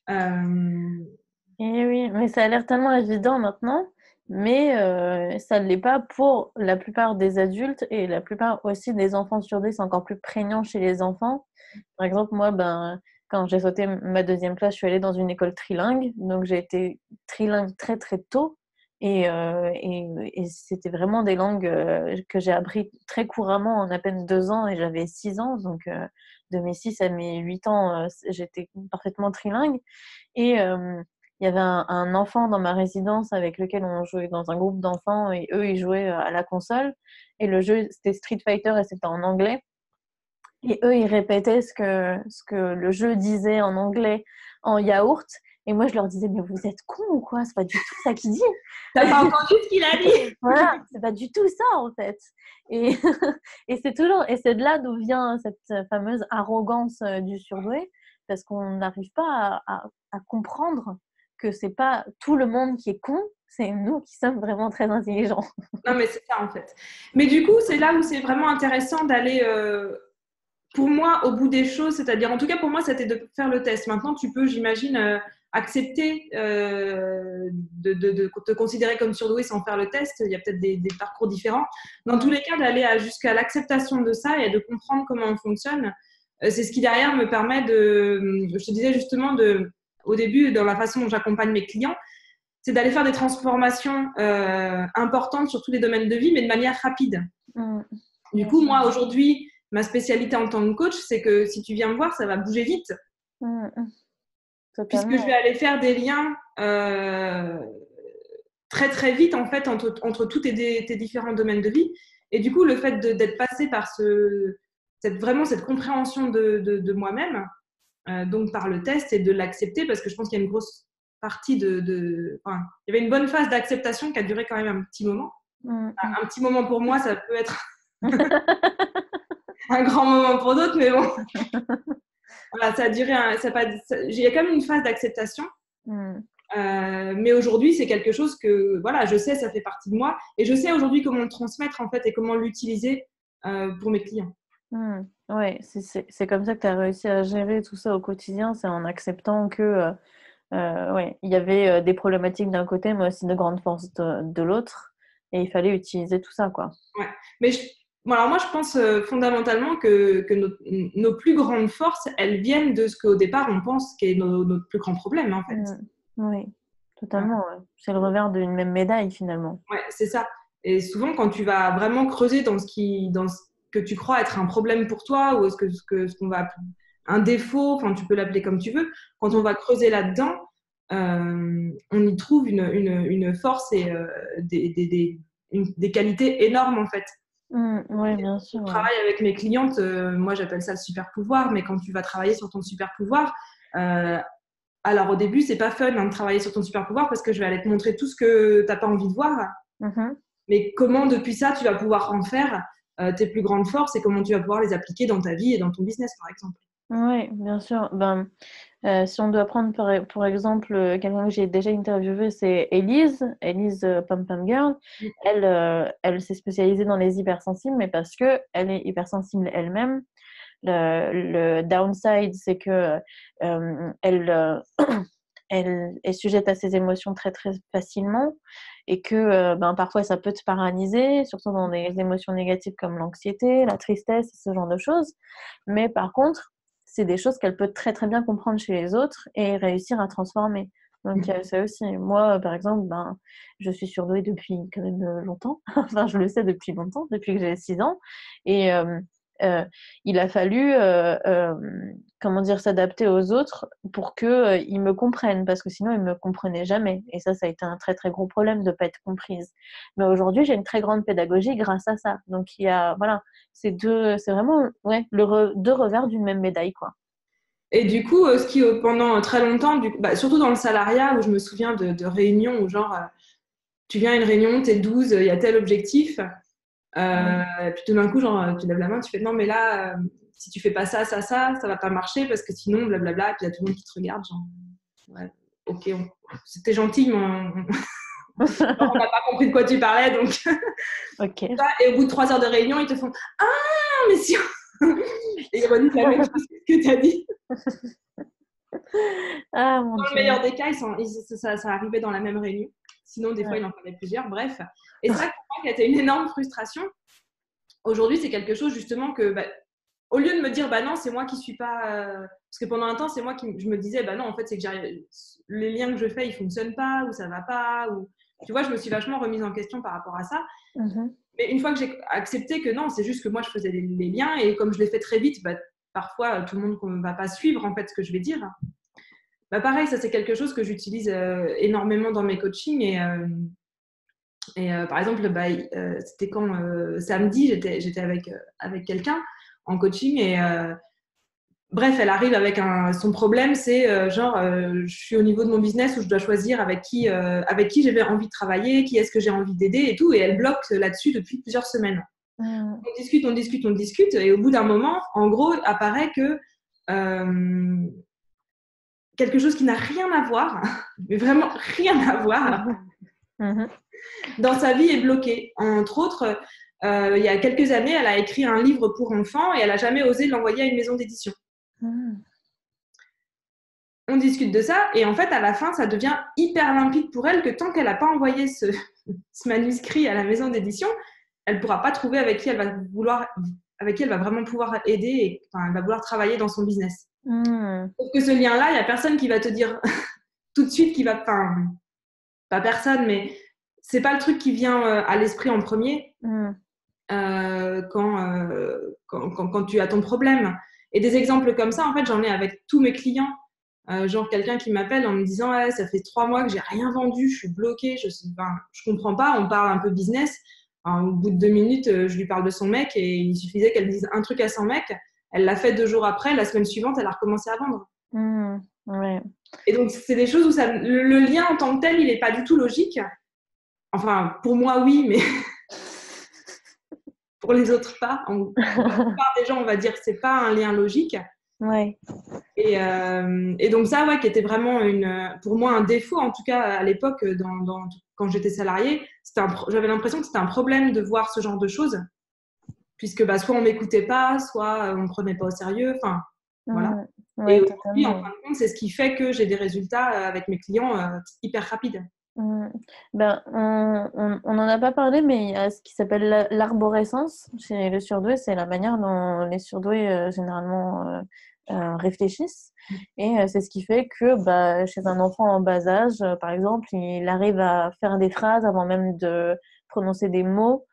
Eh oui, mais ça a l'air tellement évident maintenant, mais ça ne l'est pas pour la plupart des adultes et la plupart aussi des enfants surdoués. C'est encore plus prégnant chez les enfants. Par exemple, moi, quand j'ai sauté ma deuxième classe, je suis allée dans une école trilingue, donc j'ai été trilingue très très tôt. Et c'était vraiment des langues que j'ai appris très couramment en à peine 2 ans et j'avais 6 ans. Donc de mes 6 à mes 8 ans, j'étais parfaitement trilingue. Et il y avait un enfant dans ma résidence avec lequel on jouait dans un groupe d'enfants et eux, ils jouaient à la console. Et le jeu, c'était Street Fighter et c'était en anglais. Et eux, ils répétaient ce que le jeu disait en anglais en yaourt. Et moi, je leur disais, mais vous êtes cons ou quoi? C'est pas du tout ça qu'il dit. T'as pas entendu ce qu'il a dit? Voilà, c'est pas du tout ça en fait. Et, et c'est de là d'où vient cette fameuse arrogance du surdoué, parce qu'on n'arrive pas à comprendre que c'est pas tout le monde qui est con, c'est nous qui sommes vraiment très intelligents. Non, mais c'est ça en fait. Mais du coup, c'est là où c'est vraiment intéressant d'aller, pour moi, au bout des choses. C'est-à-dire, en tout cas, pour moi, c'était de faire le test. Maintenant, tu peux, j'imagine, accepter de te considérer comme surdoué sans faire le test. Il y a peut-être des parcours différents. Dans tous les cas, d'aller jusqu'à l'acceptation de ça et de comprendre comment on fonctionne. C'est ce qui, derrière, me permet je te disais justement, au début, dans la façon dont j'accompagne mes clients, c'est d'aller faire des transformations importantes sur tous les domaines de vie, mais de manière rapide. Du coup, moi, aujourd'hui, ma spécialité en tant que coach, c'est que si tu viens me voir, ça va bouger vite. Puisque je vais aller faire des liens très, très vite, en fait, entre tous tes différents domaines de vie. Et du coup, le fait d'être passé par vraiment cette compréhension de moi-même, donc par le test et de l'accepter, parce que je pense qu'il y a une grosse partie il y avait une bonne phase d'acceptation qui a duré quand même un petit moment. Un petit moment pour moi, ça peut être un grand moment pour d'autres, mais bon. Voilà, ça a duré. Il y a quand même une phase d'acceptation. Mais aujourd'hui, c'est quelque chose que, voilà, je sais, ça fait partie de moi. Et je sais aujourd'hui comment le transmettre, en fait, et comment l'utiliser pour mes clients. Oui, c'est comme ça que tu as réussi à gérer tout ça au quotidien. C'est en acceptant que ouais, il y avait des problématiques d'un côté, mais aussi de grandes forces de l'autre. Et il fallait utiliser tout ça, quoi. Ouais. Mais alors moi, je pense fondamentalement que nos plus grandes forces, elles viennent de ce qu'au départ, on pense qu'est notre plus grand problème, en fait. Oui, totalement. Ouais. C'est le revers d'une même médaille, finalement. Ouais, c'est ça. Et souvent, quand tu vas vraiment creuser dans ce que tu crois être un problème pour toi, ou ce qu'on va un défaut, enfin, tu peux l'appeler comme tu veux, quand on va creuser là-dedans, on y trouve une force et des qualités énormes, en fait. Oui, bien sûr. Je travaille avec mes clientes, moi j'appelle ça le super pouvoir, mais quand tu vas travailler sur ton super pouvoir, alors au début c'est pas fun de travailler sur ton super pouvoir parce que je vais aller te montrer tout ce que t'as pas envie de voir, mais comment depuis ça tu vas pouvoir en faire tes plus grandes forces et comment tu vas pouvoir les appliquer dans ta vie et dans ton business par exemple. Oui, bien sûr. Si on doit prendre pour exemple quelqu'un que j'ai déjà interviewé, c'est Elise Pom Pom Girl. Elle s'est spécialisée dans les hypersensibles, mais parce qu'elle est hypersensible elle-même. le downside, c'est que elle elle est sujette à ses émotions très très facilement et que parfois ça peut te paralyser, surtout dans des émotions négatives comme l'anxiété, la tristesse, ce genre de choses. Mais par contre, c'est des choses qu'elle peut très très bien comprendre chez les autres et réussir à transformer. Donc il y a ça aussi. Moi, par exemple, je suis surdouée depuis quand même longtemps. Enfin, je le sais depuis longtemps, depuis que j'ai 6 ans. Et il a fallu comment dire, s'adapter aux autres pour que ils me comprennent, parce que sinon ils me comprenaient jamais. Et ça a été un très très gros problème de pas être comprise. Mais aujourd'hui, j'ai une très grande pédagogie grâce à ça. Donc il y a voilà, c'est vraiment deux revers d'une même médaille, quoi. Et du coup, ce qui pendant très longtemps, surtout dans le salariat, où je me souviens de réunions où genre, tu viens à une réunion, t'es 12, il y a tel objectif, et puis tout d'un coup, genre, tu lèves la main, tu fais non, mais là, si tu fais pas ça, ça va pas marcher parce que sinon, blablabla, et puis il y a tout le monde qui te regarde, genre, ouais, ok, c'était gentil, mais on n'a pas compris de quoi tu parlais, donc. Ok. Et au bout de 3 heures de réunion, ils te font ah, mais si. Et ils redisent la même chose que tu as dit. Ah mon Dans le Dieu. meilleur des cas, ça arrivait dans la même réunion. Sinon, des fois, il en fallait plusieurs. Bref. Et ça, pour moi, qui a été une énorme frustration. Aujourd'hui, c'est quelque chose justement que, au lieu de me dire, non, c'est moi qui suis pas. Parce que pendant un temps, c'est moi qui je me disais, non, en fait, c'est que les liens que je fais, ils fonctionnent pas, ou ça va pas. Ou... Tu vois, je me suis vachement remise en question par rapport à ça. Mais une fois que j'ai accepté que non, c'est juste que moi, je faisais les liens, et comme je l'ai fait très vite, parfois, tout le monde ne va pas suivre en fait ce que je vais dire. Pareil, ça, c'est quelque chose que j'utilise énormément dans mes coachings. Et par exemple, c'était quand samedi, j'étais avec quelqu'un en coaching. Et bref, elle arrive avec son problème, c'est je suis au niveau de mon business où je dois choisir avec qui j'avais envie de travailler, qui est-ce que j'ai envie d'aider et tout. Et elle bloque là-dessus depuis plusieurs semaines. On discute. Et au bout d'un moment, en gros, apparaît que quelque chose qui n'a rien à voir, mais vraiment rien à voir, dans sa vie est bloqué. Entre autres, il y a quelques années, elle a écrit un livre pour enfants et elle n'a jamais osé l'envoyer à une maison d'édition. On discute de ça et en fait, à la fin, ça devient hyper limpide pour elle que tant qu'elle n'a pas envoyé ce manuscrit à la maison d'édition, elle ne pourra pas trouver avec qui elle va vraiment pouvoir aider et elle va vouloir travailler dans son business. Sauf que ce lien-là, il n'y a personne qui va te dire tout de suite pas personne, mais c'est pas le truc qui vient à l'esprit en premier quand tu as ton problème. Et des exemples comme ça, en fait, j'en ai avec tous mes clients. Genre quelqu'un qui m'appelle en me disant ouais, ça fait 3 mois que j'ai rien vendu, je suis bloquée, je comprends pas, on parle un peu business. Au bout de 2 minutes, je lui parle de son mec et il suffisait qu'elle dise un truc à son mec. Elle l'a fait 2 jours après, la semaine suivante, elle a recommencé à vendre. Ouais. Et donc, c'est des choses où le lien en tant que tel, il n'est pas du tout logique. Enfin, pour moi, oui, mais pour les autres, pas. Pour la plupart des gens, on va dire que ce n'est pas un lien logique. Ouais. Et donc ça, ouais, qui était vraiment pour moi un défaut, en tout cas à l'époque, quand j'étais salariée, j'avais l'impression que c'était un problème de voir ce genre de choses, puisque soit on m'écoutait pas, soit on me prenait pas au sérieux, enfin voilà. Ouais, et aujourd'hui, en fin de compte, c'est ce qui fait que j'ai des résultats avec mes clients hyper rapides. On n'en a pas parlé, mais il y a ce qui s'appelle l'arborescence chez les surdoués. C'est la manière dont les surdoués généralement réfléchissent. Et c'est ce qui fait que chez un enfant en bas âge, par exemple, il arrive à faire des phrases avant même de prononcer des mots.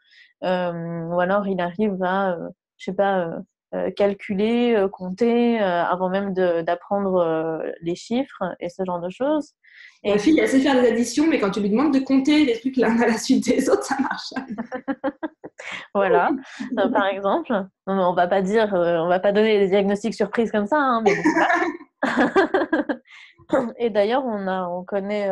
Ou alors il arrive à, je sais pas, calculer, compter avant même d'apprendre les chiffres et ce genre de choses. Ma fille, elle sait faire des additions, mais quand tu lui demandes de compter les trucs l'un à la suite des autres, ça marche. Voilà, par exemple. On va pas dire, on va pas donner des diagnostics surprises comme ça, hein, mais bon, voilà. Et d'ailleurs, on connaît,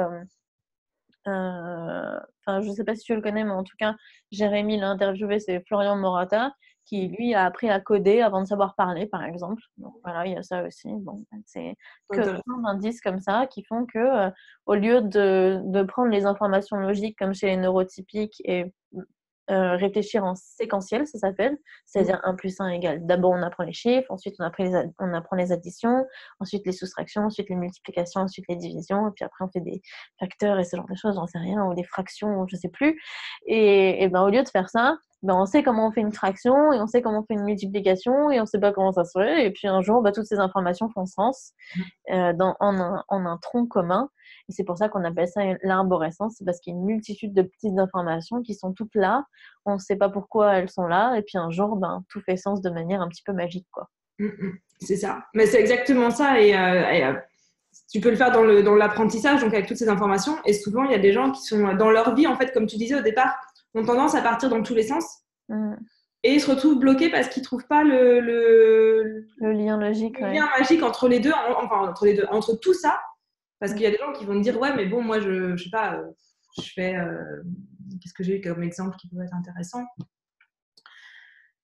je sais pas si tu le connais, mais en tout cas, Jérémy l'a interviewé, c'est Florian Morata, qui lui a appris à coder avant de savoir parler, par exemple. Donc voilà, il y a ça aussi. Bon, c'est que plein d'indices comme ça qui font que, au lieu de prendre les informations logiques comme chez les neurotypiques et réfléchir en séquentiel, ça s'appelle, c'est-à-dire 1 plus 1 égale. D'abord, on apprend les chiffres, ensuite, on apprend les additions, ensuite les soustractions, ensuite les multiplications, ensuite les divisions, et puis après, on fait des facteurs et ce genre de choses, j'en sais rien, ou des fractions, je sais plus. Et ben, au lieu de faire ça, ben, on sait comment on fait une fraction, et on sait comment on fait une multiplication, et on sait pas comment ça se fait, et puis un jour, ben, toutes ces informations font sens en un tronc commun. Et c'est pour ça qu'on appelle ça l'arborescence, c'est parce qu'il y a une multitude de petites informations qui sont toutes là, on ne sait pas pourquoi elles sont là, et puis un jour, ben, tout fait sens de manière un petit peu magique, quoi. C'est ça. Mais c'est exactement ça. Tu peux le faire dans l'apprentissage, donc avec toutes ces informations. Et souvent, il y a des gens qui sont dans leur vie, en fait, comme tu disais au départ, ont tendance à partir dans tous les sens. Et ils se retrouvent bloqués parce qu'ils ne trouvent pas le lien logique. Le lien magique entre les deux, entre tout ça. Parce qu'il y a des gens qui vont me dire, ouais, mais bon, moi, je sais pas, je fais... qu'est-ce que j'ai eu comme exemple qui peut être intéressant?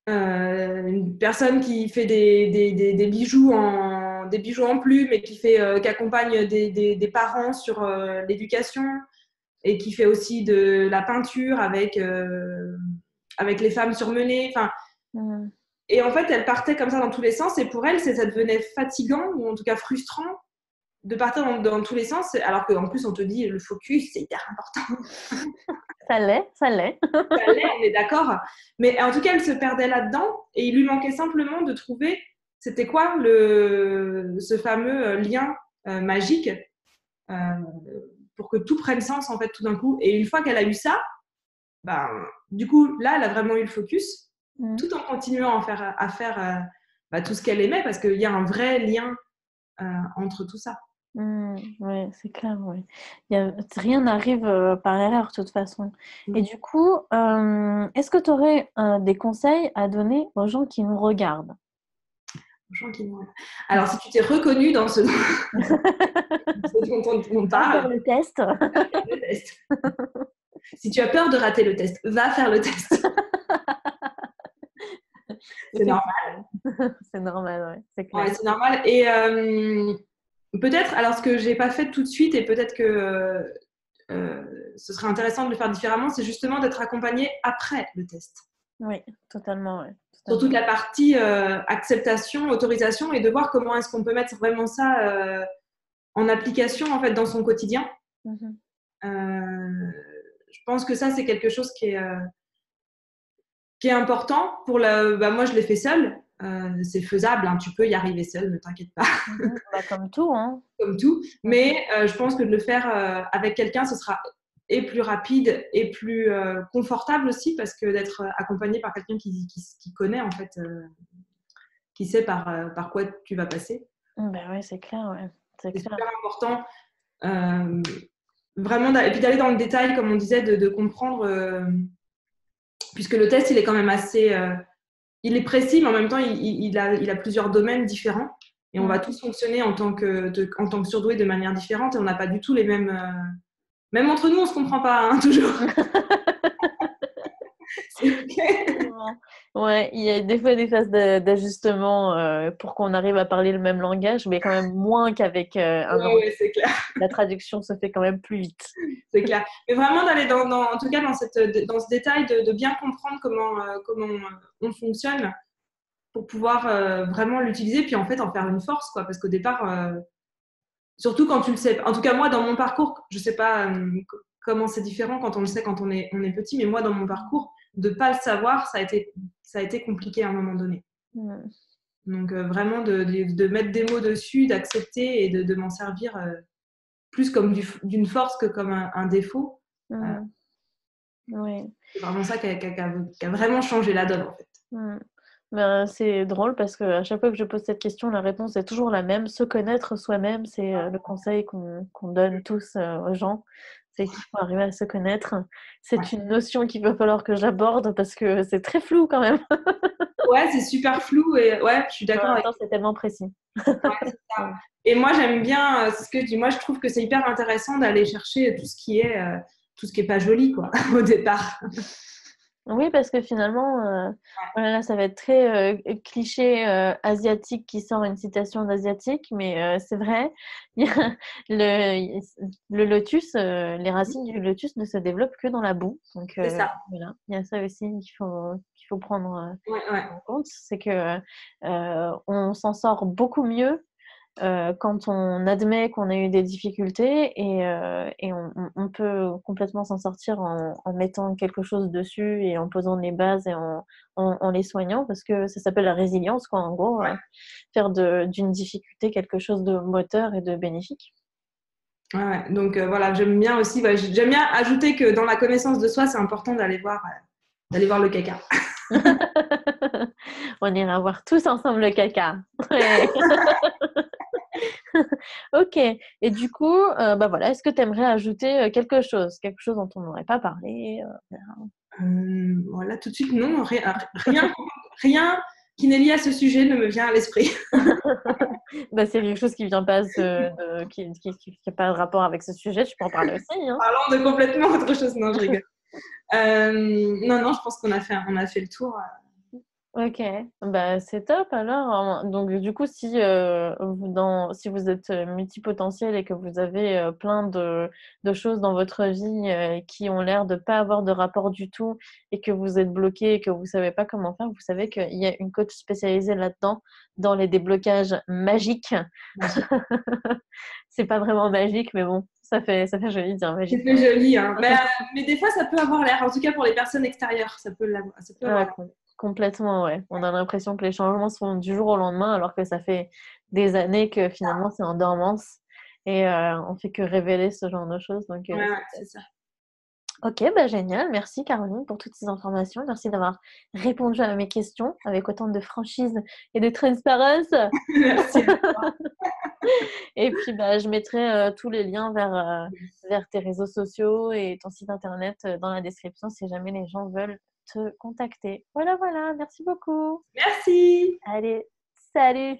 Une personne qui fait des bijoux en plumes et qui accompagne des parents sur l'éducation et qui fait aussi de la peinture avec les femmes surmenées. Et en fait, elle partait comme ça dans tous les sens et pour elle, ça devenait fatigant ou en tout cas frustrant de partir dans tous les sens, alors qu'en plus, on te dit le focus, c'est hyper important. Ça l'est. Ça l'est, on est d'accord. Mais en tout cas, elle se perdait là-dedans et il lui manquait simplement de trouver c'était quoi ce fameux lien magique pour que tout prenne sens, en fait, tout d'un coup. Et une fois qu'elle a eu ça, ben, du coup, là, elle a vraiment eu le focus, tout en continuant à faire tout ce qu'elle aimait, parce qu'il y a un vrai lien entre tout ça. Oui, c'est clair. Ouais. Rien n'arrive par erreur, de toute façon. Et du coup, est-ce que tu aurais des conseils à donner aux gens qui nous regardent? Alors, si tu t'es reconnue dans ce dont on parle, faire le test. Si tu as peur de rater le test, va faire le test. C'est normal. C'est normal, ouais. C'est clair. Ouais, c'est normal. Et peut-être, alors ce que j'ai pas fait tout de suite et peut-être que ce serait intéressant de le faire différemment, c'est justement d'être accompagné après le test. Oui, totalement. Ouais. Sur toute la partie acceptation, autorisation et de voir comment est-ce qu'on peut mettre vraiment ça en application en fait dans son quotidien. Je pense que ça c'est quelque chose qui est important pour moi je l'ai fait seule. C'est faisable, hein, tu peux y arriver seule, ne t'inquiète pas. Comme tout, hein. Comme tout. Mais je pense que de le faire avec quelqu'un, ce sera et plus rapide et plus confortable aussi, parce que d'être accompagné par quelqu'un qui connaît, en fait, qui sait par quoi tu vas passer. Ben oui, c'est clair. Ouais. C'est super important. Vraiment, et puis d'aller dans le détail, comme on disait, de comprendre, puisque le test, il est quand même assez... il est précis, mais en même temps, il a plusieurs domaines différents. Et on va tous fonctionner en tant que surdoué de manière différente et on n'a pas du tout les mêmes... Même entre nous, on ne se comprend pas, hein, toujours. C'est OK. Ouais, il y a des fois des phases d'ajustement pour qu'on arrive à parler le même langage, mais quand même moins qu'avec un langage. Ouais, c'est clair. La traduction se fait quand même plus vite. C'est clair. Mais vraiment d'aller en tout cas dans ce détail, de bien comprendre comment on fonctionne pour pouvoir vraiment l'utiliser, puis en fait en faire une force, quoi. Parce qu'au départ, surtout quand tu le sais. En tout cas, moi, dans mon parcours, je ne sais pas comment c'est différent quand on le sait quand on est petit, mais moi, dans mon parcours, de ne pas le savoir, ça a été compliqué à un moment donné. Donc, vraiment, de mettre des mots dessus, d'accepter et de m'en servir plus comme d'une force que comme un défaut. Oui. C'est vraiment ça qui a vraiment changé la donne, en fait. Ben, c'est drôle parce qu'à chaque fois que je pose cette question, la réponse est toujours la même. Se connaître soi-même, c'est le conseil qu'on donne tous aux gens. C'est qu'il faut arriver à se connaître. C'est une notion qu'il va falloir que j'aborde parce que c'est très flou quand même. Ouais, c'est super flou et ouais, je suis d'accord avec toi. C'est tellement précis. Ouais, c'est ça. Et moi, j'aime bien ce que je dis. Moi, je trouve que c'est hyper intéressant d'aller chercher tout ce qui est pas joli, quoi, au départ. Oui, parce que finalement, voilà, là, ça va être très cliché asiatique qui sort une citation d'asiatique, mais c'est vrai, il y a le lotus, les racines du lotus ne se développent que dans la boue. Donc C'est ça. voilà, il y a ça aussi qu'il faut prendre Ouais, ouais. en compte, c'est que on s'en sort beaucoup mieux quand on admet qu'on a eu des difficultés et on peut complètement s'en sortir en mettant quelque chose dessus et en posant les bases et en les soignant parce que ça s'appelle la résilience, quoi, en gros, Ouais. faire d'une difficulté quelque chose de moteur et de bénéfique. Ouais, ouais. Donc voilà, j'aime bien aussi, j'aime bien ajouter que dans la connaissance de soi, c'est important d'aller voir le caca. On ira voir tous ensemble le caca. Ouais. Ok. Et du coup, bah voilà, est-ce que tu aimerais ajouter quelque chose dont on n'aurait pas parlé Voilà, tout de suite, non, rien qui n'est lié à ce sujet ne me vient à l'esprit. Bah, c'est quelque chose qui vient pas qui a pas de rapport avec ce sujet, tu peux en parler aussi, hein. Parlant de complètement autre chose, non, je rigole. Non, non, je pense on a fait le tour. Ok, bah c'est top alors. Donc du coup, si vous êtes multipotentiel et que vous avez plein de choses dans votre vie qui ont l'air de pas avoir de rapport du tout et que vous êtes bloqué et que vous savez pas comment faire, vous savez qu'il y a une coach spécialisée là-dedans, dans les déblocages magiques. Magique. C'est pas vraiment magique, mais bon, ça fait joli de dire magique C'est quand même. joli, hein. Mais des fois, ça peut avoir l'air, en tout cas pour les personnes extérieures, ça peut avoir Ah, l'air. complètement, ouais. On a l'impression que les changements se font du jour au lendemain, alors que ça fait des années que finalement c'est en dormance et on fait que révéler ce genre de choses. Donc, Ouais, ouais, c'est top. c'est ça. Ok, bah génial. Merci Caroline pour toutes ces informations. Merci d'avoir répondu à mes questions avec autant de franchise et de transparence. Merci. Et puis, bah, je mettrai tous les liens vers tes réseaux sociaux et ton site internet dans la description si jamais les gens veulent te contacter. Voilà, voilà. Merci beaucoup. Merci. Allez, salut!